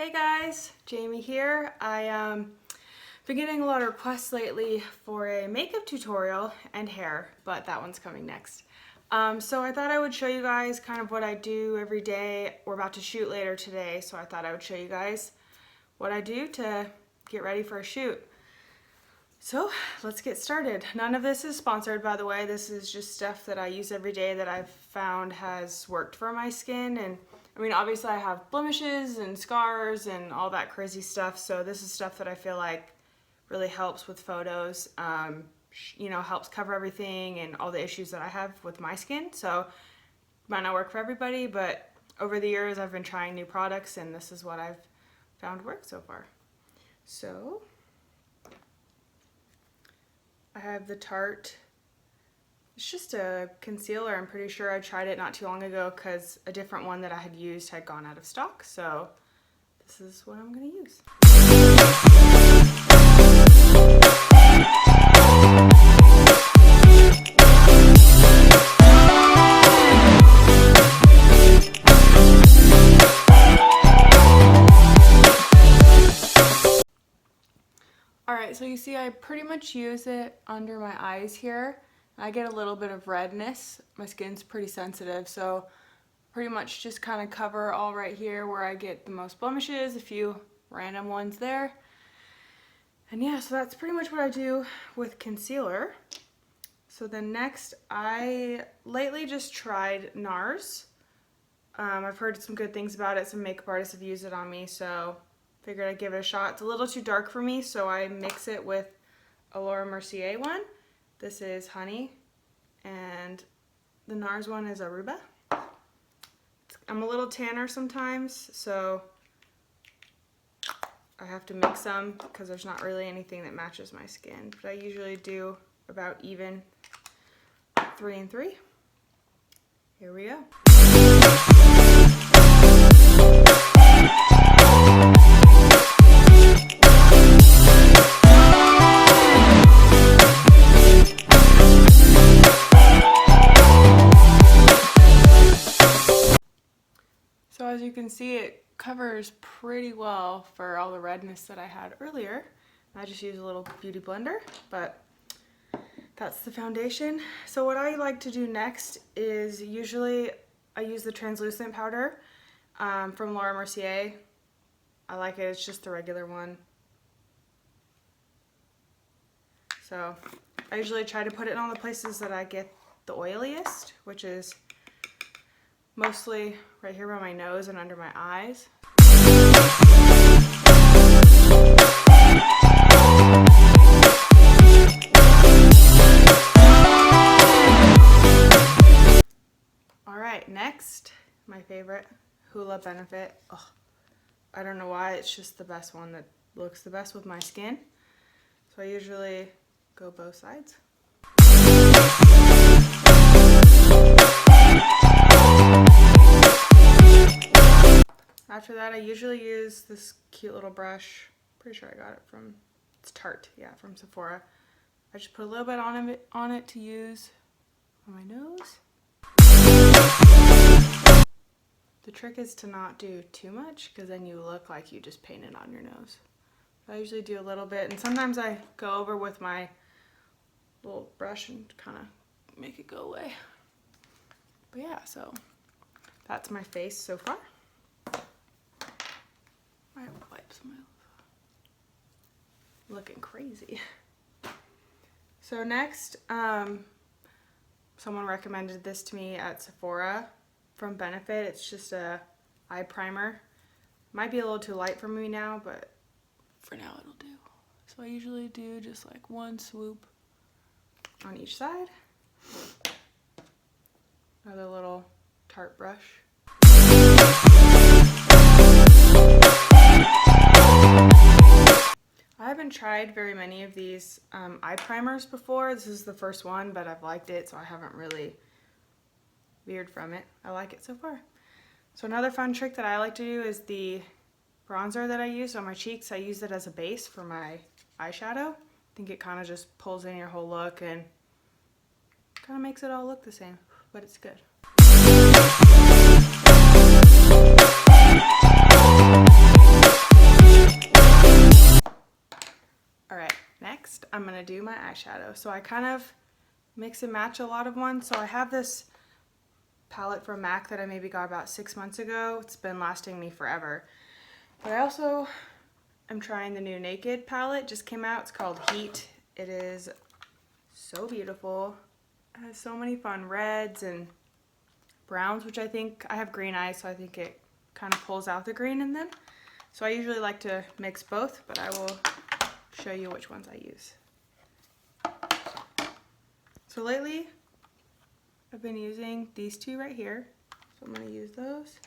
Hey guys, Jamie here. Been getting a lot of requests lately for a makeup tutorial and hair, but that one's coming next. So I thought I would show you guys kind of what I do every day. We're about to shoot later today, so I thought I would show you guys what I do to get ready for a shoot. So let's get started. None of this is sponsored, by the way. This is just stuff that I use every day that I've found has worked for my skin. And I mean, obviously I have blemishes and scars and all that crazy stuff. So this is stuff that I feel like really helps with photos, helps cover everything and all the issues that I have with my skin. So it might not work for everybody, but over the years I've been trying new products and this is what I've found work so far. So I have the Tarte. It's just a concealer. I'm pretty sure I tried it not too long ago because a different one that I had used had gone out of stock. So this is what I'm going to use. Alright, so you see I pretty much use it under my eyes here. I get a little bit of redness. My skin's pretty sensitive, so pretty much just kind of cover all right here where I get the most blemishes, a few random ones there. And yeah, so that's pretty much what I do with concealer. So then next, I lately just tried NARS. I've heard some good things about it. Some makeup artists have used it on me, so figured I'd give it a shot. It's a little too dark for me, so I mix it with a Laura Mercier one. This is Honey, and the NARS one is Aruba. I'm a little tanner sometimes, so I have to mix them because there's not really anything that matches my skin. But I usually do about even 3 and 3. Here we go. So as you can see, it covers pretty well for all the redness that I had earlier. I just use a little beauty blender, but that's the foundation. So what I like to do next is usually I use the translucent powder from Laura Mercier. I like it, it's just the regular one. So I usually try to put it on the places that I get the oiliest, which is mostly right here by my nose and under my eyes. Alright, next, my favorite, Hoola Benefit. Ugh, I don't know why, it's just the best one that looks the best with my skin. So I usually go both sides. After that, I usually use this cute little brush. Pretty sure I got it from, it's Tarte, yeah, from Sephora. I just put a little bit on it to use on my nose. The trick is to not do too much because then you look like you just painted on your nose. I usually do a little bit, and sometimes I go over with my little brush and kind of make it go away. But yeah, so that's my face so far. I wipe some looking crazy. So next, someone recommended this to me at Sephora from Benefit. It's just a eye primer. Might be a little too light for me now, but for now it'll do. So I usually do just like one swoop on each side. Another little Tarte brush. I haven't tried very many of these eye primers before. This is the first one, but I've liked it, so I haven't really veered from it. I like it so far. So another fun trick that I like to do is the bronzer that I use on my cheeks. I use it as a base for my eyeshadow. I think it kind of just pulls in your whole look and kind of makes it all look the same, but it's good. you my eyeshadow. So I kind of mix and match a lot of ones. So I have this palette from MAC that I maybe got about 6 months ago. It's been lasting me forever. But I also am trying the new Naked palette. Just came out. It's called Heat. It is so beautiful. It has so many fun reds and browns, which I think, I have green eyes, so I think it kind of pulls out the green in them. So I usually like to mix both, but I will show you which ones I use. So lately, I've been using these two right here. So I'm going to use those.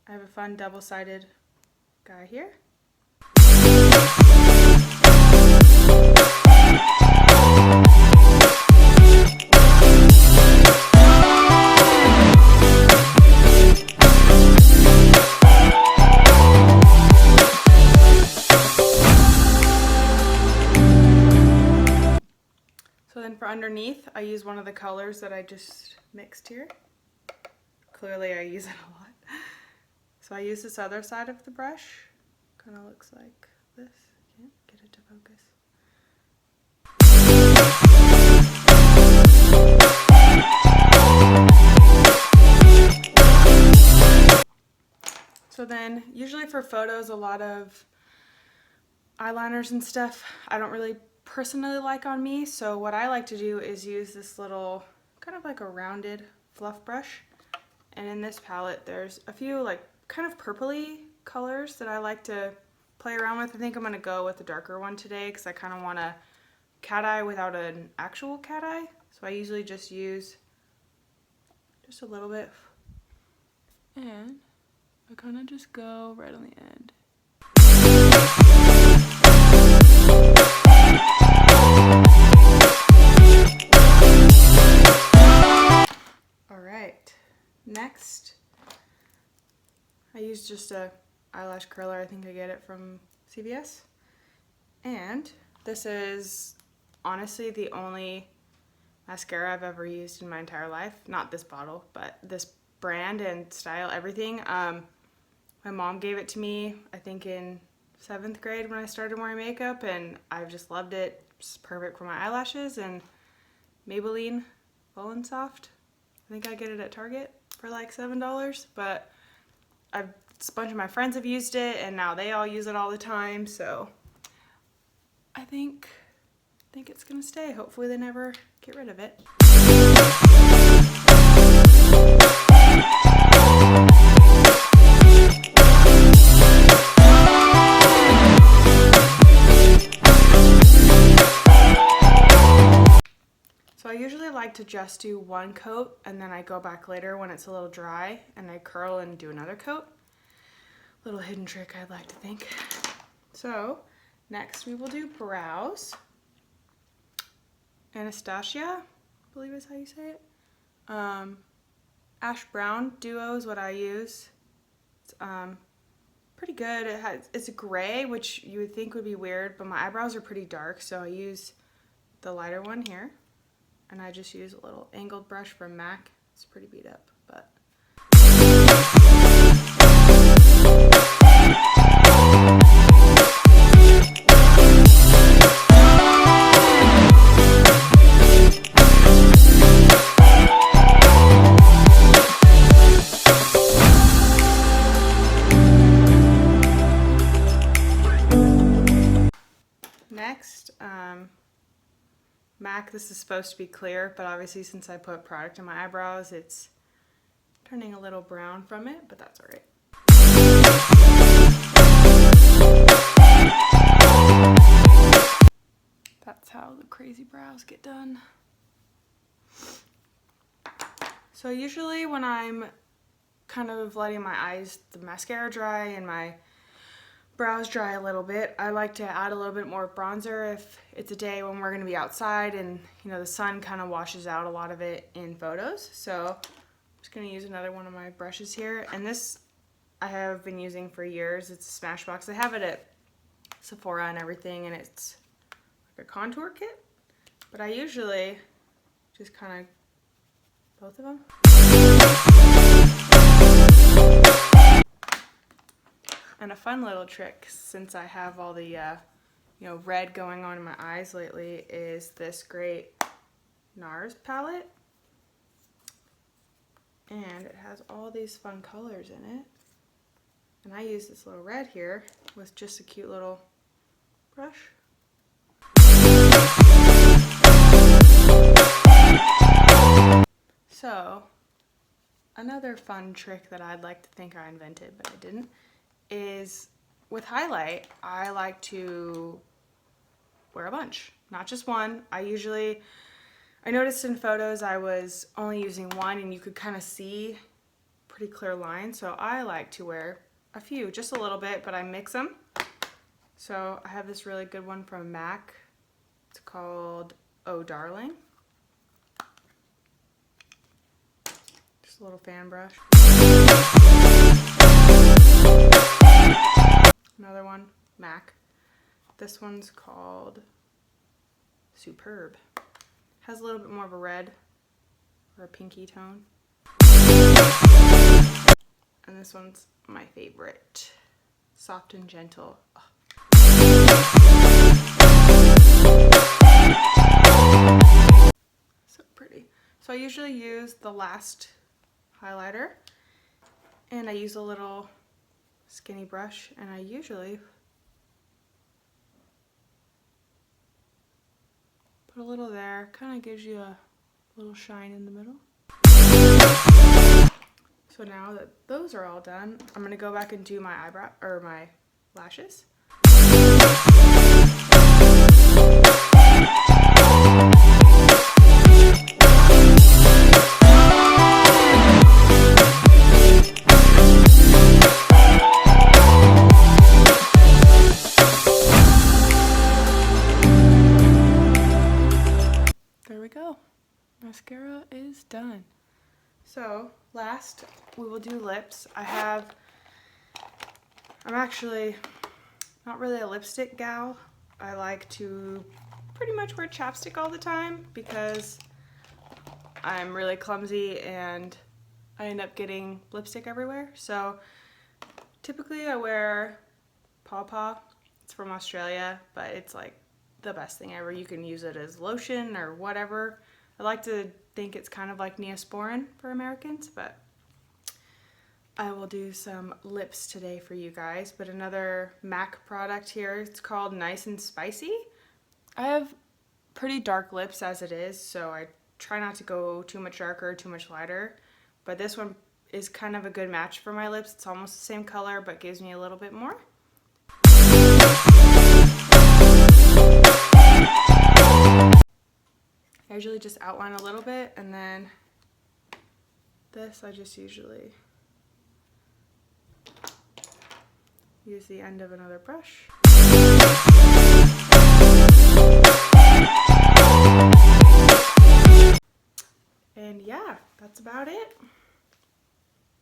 I have a fun double-sided guy here. So then for underneath, I use one of the colors that I just mixed here. Clearly I use it a lot. So I use this other side of the brush. Kind of looks like this. Can't get it to focus. So then, usually for photos, a lot of eyeliners and stuff I don't really personally like on me. So what I like to do is use this little, kind of like a rounded fluff brush. And in this palette, there's a few like kind of purpley colors that I like to play around with. I think I'm going to go with the darker one today because I kind of want a cat eye without an actual cat eye. So I usually just use just a little bit. And I kind of just go right on the end. Alright, next I use just a eyelash curler. I think I get it from CVS. And this is honestly the only mascara I've ever used in my entire life. Not this bottle, but this brand and style, everything. My mom gave it to me, I think in 7th grade when I started wearing makeup, and I've just loved it. It's perfect for my eyelashes. And Maybelline Full and Soft. I think I get it at Target for like $7, but a bunch of my friends have used it and now they all use it all the time, so I think it's gonna stay. Hopefully they never get rid of it. So I usually like to just do one coat and then I go back later when it's a little dry and I curl and do another coat. Little hidden trick I'd like to think. So next we will do brows. Anastasia, I believe is how you say it. Ash Brown Duo is what I use. It's pretty good. It's gray, which you would think would be weird, but my eyebrows are pretty dark, so I use the lighter one here. And I just use a little angled brush from MAC. It's pretty beat up, but. Next, MAC, this is supposed to be clear, but obviously since I put product in my eyebrows, it's turning a little brown from it, but that's alright. That's how the crazy brows get done. So usually when I'm kind of letting my eyes, the mascara dry and my brows dry a little bit, I like to add a little bit more bronzer if it's a day when we're going to be outside and the sun kind of washes out a lot of it in photos. So I'm just going to use another one of my brushes here, and this I have been using for years. It's a Smashbox. I have it at Sephora and everything, and it's like a contour kit, but I usually just kind of both of them. And a fun little trick, since I have all the red going on in my eyes lately is this great NARS palette. And it has all these fun colors in it. And I use this little red here with just a cute little brush. So, another fun trick that I'd like to think I invented, but I didn't, is with highlight, I like to wear a bunch, not just one. I noticed in photos I was only using one and you could kind of see pretty clear lines, so I like to wear a few, just a little bit, but I mix them. So I have this really good one from MAC. It's called Oh Darling. Just a little fan brush. Another one, MAC. This one's called Superb. Has a little bit more of a red or a pinky tone. And this one's my favorite, Soft and Gentle. Oh. So pretty. So I usually use the last highlighter, and I use a little skinny brush, and I usually put a little there, kind of gives you a little shine in the middle. So now that those are all done, I'm going to go back and do my eyebrow, or my lashes. There we go. Mascara is done. So last we will do lips. I'm actually not really a lipstick gal. I like to pretty much wear chapstick all the time because I'm really clumsy and I end up getting lipstick everywhere. So typically I wear Paw Paw. It's from Australia, but it's like the best thing ever. You can use it as lotion or whatever. I like to think it's kind of like Neosporin for Americans, but I will do some lips today for you guys. But another MAC product here, it's called Nice and Spicy. I have pretty dark lips as it is, so I try not to go too much darker, too much lighter. But this one is kind of a good match for my lips. It's almost the same color, but gives me a little bit more. I usually just outline a little bit, and then this I just usually use the end of another brush. And yeah, that's about it.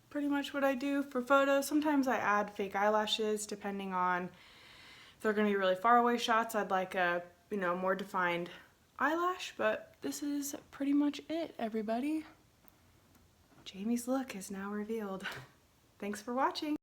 Pretty much what I do for photos. Sometimes I add fake eyelashes depending on if they're going to be really far away shots. I'd like a more defined eyelash, but this is pretty much it, everybody. Jamie's look is now revealed. Thanks for watching.